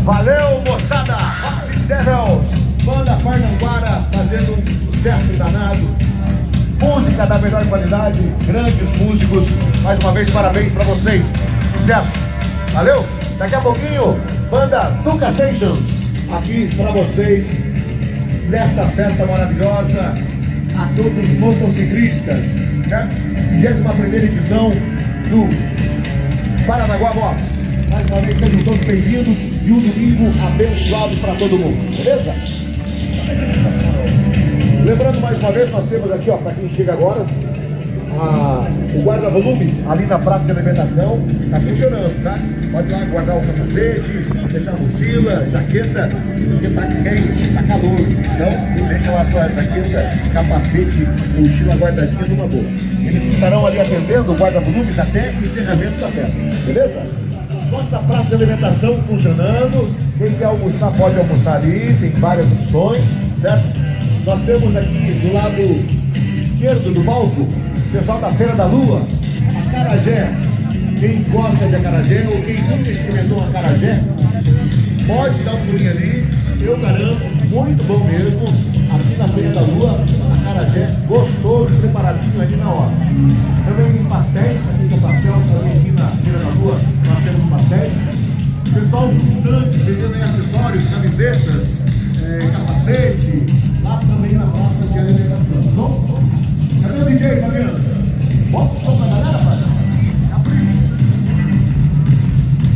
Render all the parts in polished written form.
Valeu, moçada! Banda Paranaguá fazendo um sucesso danado. Música da melhor qualidade, grandes músicos. Mais uma vez, parabéns pra vocês. Sucesso! Valeu! Daqui a pouquinho, banda Duca Sessions aqui pra vocês nesta festa maravilhosa a todos os motociclistas, certo? 21ª edição do Paranaguá Motos. Mais uma vez, sejam todos bem-vindos e um domingo abençoado para todo mundo, beleza? Lembrando mais uma vez, nós temos aqui, ó, para quem chega agora, o guarda-volumes ali na praça de alimentação, tá funcionando, tá? Pode ir lá guardar o capacete, deixar a mochila, jaqueta, porque tá quente, tá calor. Então, deixa lá sua jaqueta, capacete, mochila guardadinha numa boa. Eles estarão ali atendendo o guarda-volumes até o encerramento da festa, beleza? Nossa praça de alimentação funcionando. Quem quer almoçar pode almoçar ali, tem várias opções, certo? Nós temos aqui do lado esquerdo do palco o pessoal da Feira da Lua, acarajé. Quem gosta de acarajé ou quem nunca experimentou um acarajé, pode dar um pulinho ali, eu garanto, muito bom mesmo. Aqui na Feira da Lua, acarajé gostoso, preparadinho ali na hora. Também tem pastéis, aqui tem pastel, também aqui na Feira da Lua nós temos pastéis. O pessoal dos estandes vendendo acessórios, camisetas, capacete, lá também na praça de alimentação, tá bom? Cadê o DJ, Fabiano? Bota o som pra galera, pai.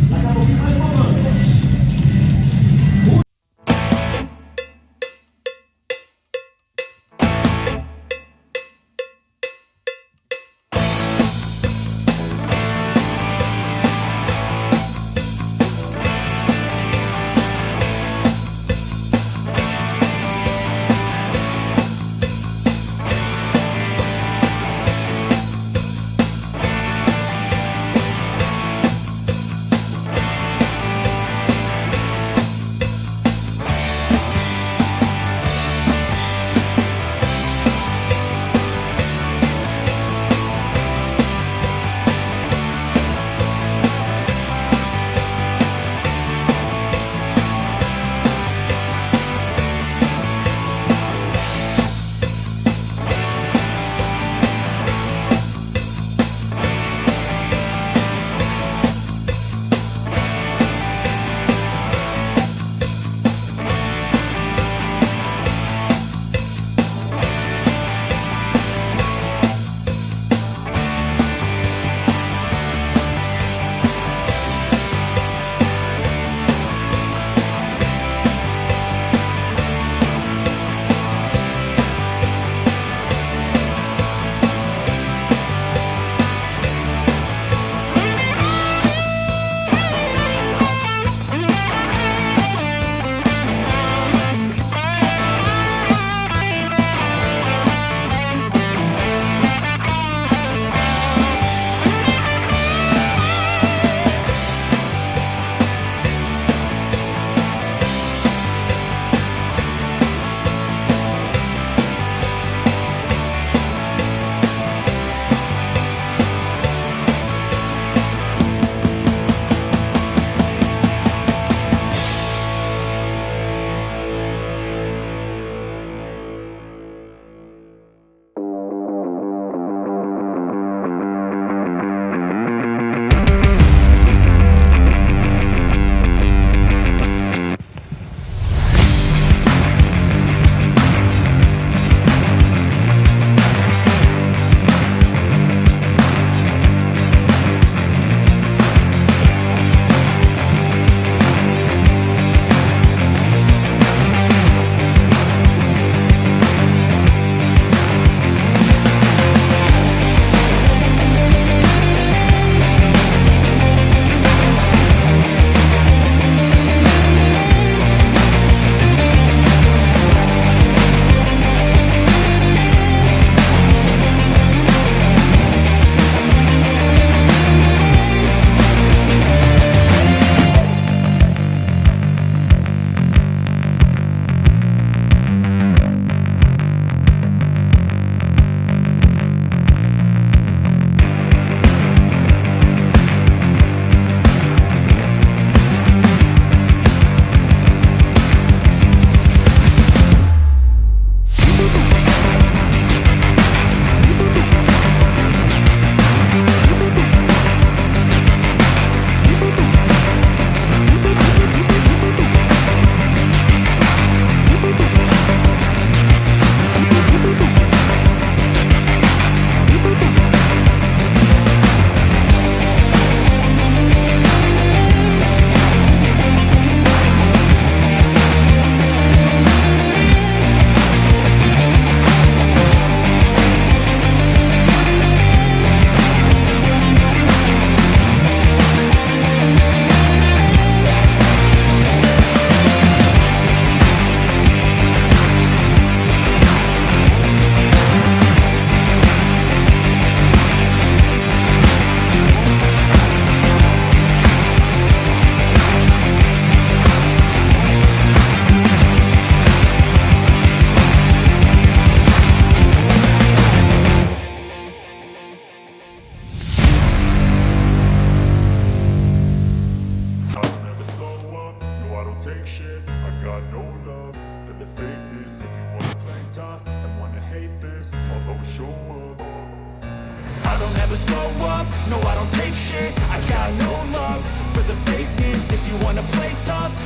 Daqui a pouquinho mais falando.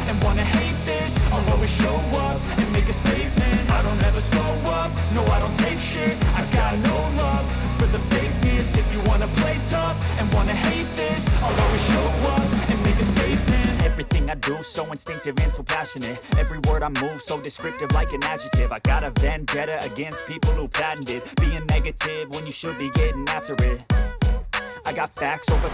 and wanna hate this, I'll always show up and make a statement. I don't ever slow up, no I don't take shit. I got no love for the fakeness. If you wanna play tough and wanna hate this, I'll always show up and make a statement. Everything I do so instinctive and so passionate. Every word I move so descriptive like an adjective. I got a vendetta against people who patented being negative when you should be getting after it. I got facts over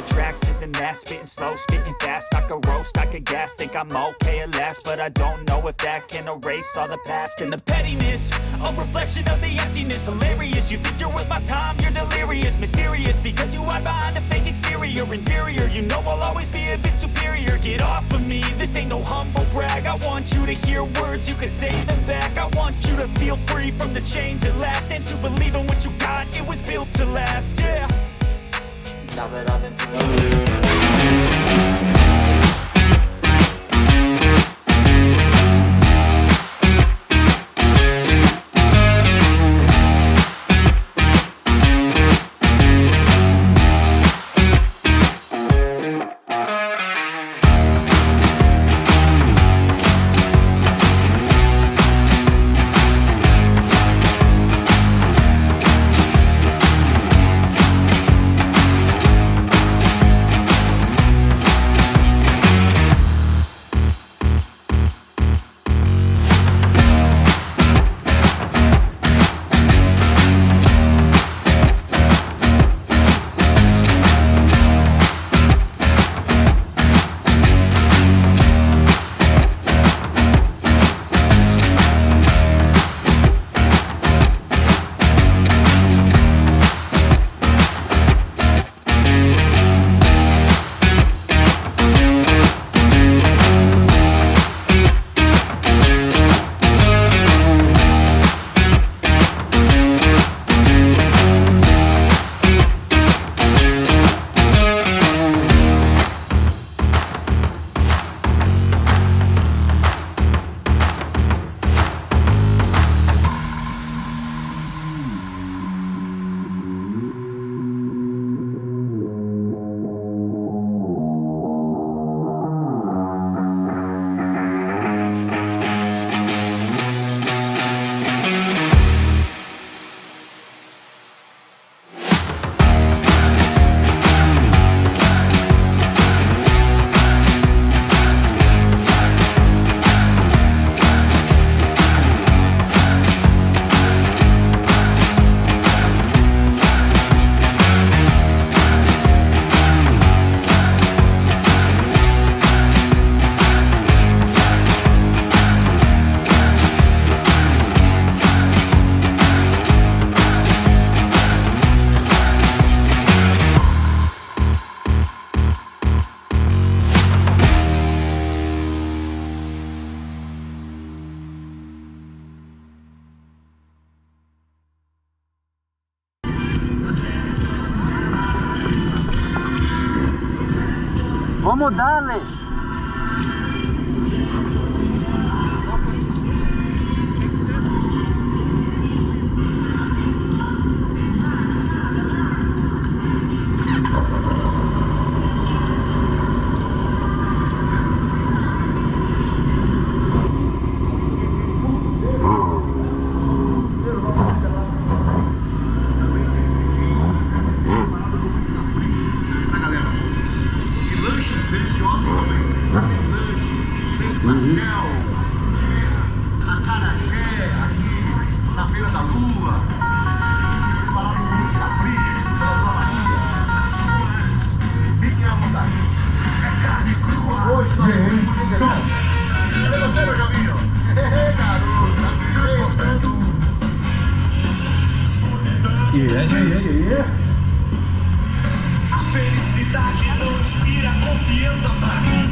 tracks, this and that. Spitting slow, spitting fast. I could roast, I could gas. Think I'm okay at last, but I don't know if that can erase all the past. And the pettiness, a reflection of the emptiness. Hilarious, you think you're worth my time, you're delirious. Mysterious, because you hide behind a fake exterior. Inferior, you know I'll always be a bit superior. Get off of me, this ain't no humble brag. I want you to hear words, you can say them back. I want you to feel free from the chains at last, and to believe in what you got, it was built to last, yeah. Now that I've been Vamos darle. A felicidade não inspira confiança pra mim.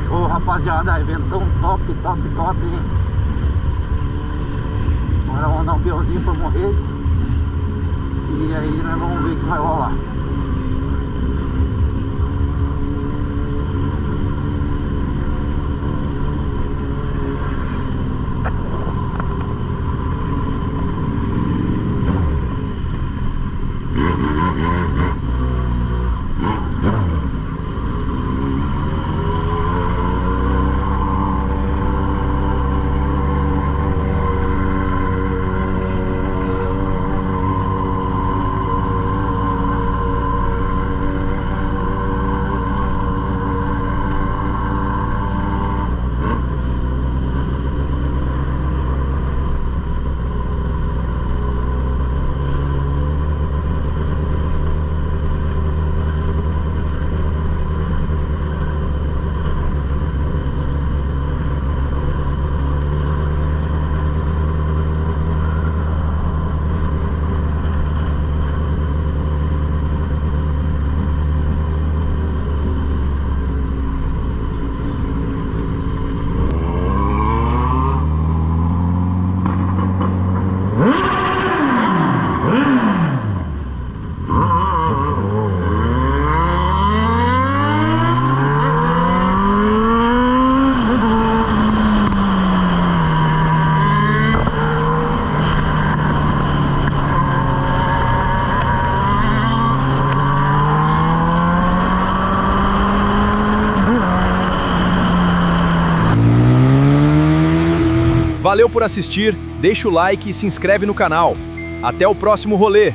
Show, rapaziada, eventão top, hein? Agora vamos dar um peãozinho por Morretes. E aí nós vamos ver o que vai rolar. Valeu por assistir, deixa o like e se inscreve no canal. Até o próximo rolê!